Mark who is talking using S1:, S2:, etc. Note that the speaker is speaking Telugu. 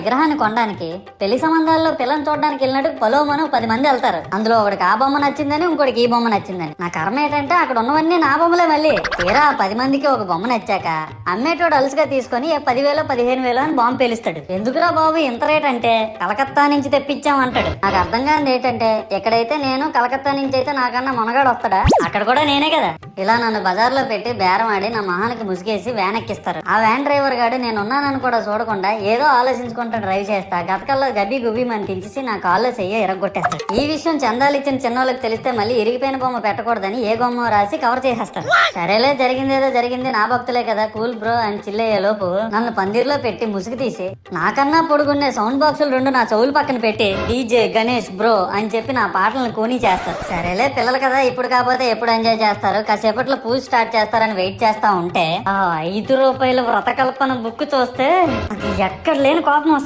S1: విగ్రహాన్ని కొనడానికి పెళ్లి సంబంధాల్లో పిల్లని చూడడానికి వెళ్ళినట్టు పలోమను 10 మంది వెళ్తారు. అందులో ఒకడికి ఆ బొమ్మ నచ్చిందని, ఇంకోటికి ఈ బొమ్మ నచ్చిందని. నా కర్మ ఏంటంటే అక్కడ ఉన్నవన్నీ నా బొమ్మలే. మళ్ళీ తీరా 10 మందికి ఒక బొమ్మ నచ్చాక అమ్మేటోడు అలుసుగా తీసుకొని 10,000 15,000 అని బాంబు పేలుస్తాడు. ఎందుకురా బాబు ఇంత రేట్ అంటే కలకత్తా నుంచి తెప్పించాం అంటాడు. నాకు అర్థం కాదు ఏంటంటే ఎక్కడైతే నేను కలకత్తా నుంచి అయితే నాకన్నా మనగాడు వస్తాడా, అక్కడ కూడా నేనే కదా. ఇలా నన్ను బజార్లో పెట్టి బేరం ఆడి నా మొహానికి ముసుగేసి వ్యాన్ ఎక్కిస్తారు. ఆ వ్యాన్ డ్రైవర్ గాడు నేనున్నానని కూడా చూడకుండా ఏదో ఆలోచించుకుంటూ డ్రైవ్ చేస్తా గతకల్లో గబ్బి గుబ్బి అని తించేసి నా కాల్లో చెయ్యి ఎరగొట్టేస్తాడు. ఈ విషయం చందాలు ఇచ్చిన చిన్నోళ్ళకి తెలిస్తే మళ్ళీ ఇరిగిపోయిన బొమ్మ పెట్టకూడదని ఏ బొమ్మ రాసి కవర్ చేసేస్తారు. సరేలే జరిగిందేదో జరిగింది, నా భక్తులే కదా కూల్ బ్రో అని చిల్లయ్యే లోపు నన్ను పందిర్లో పెట్టి ముసుగు తీసి నాకన్నా పొడుగున్నే సౌండ్ బాక్సులు 2 నా చెవులు పక్కన పెట్టి డీజే గణేష్ బ్రో అని చెప్పి నా పాటలను కూని చేస్తారు. సరేలే పిల్లలు కదా ఇప్పుడు కాకపోతే ఎప్పుడు ఎంజాయ్ చేస్తారు, కాసేపట్లో పూజ స్టార్ట్ చేస్తారని వెయిట్ చేస్తా ఉంటే ఆ 5 రూపాయల వ్రతకల్పన బుక్ చూస్తే అది ఎక్కడ లేని కోపం వస్తుంది.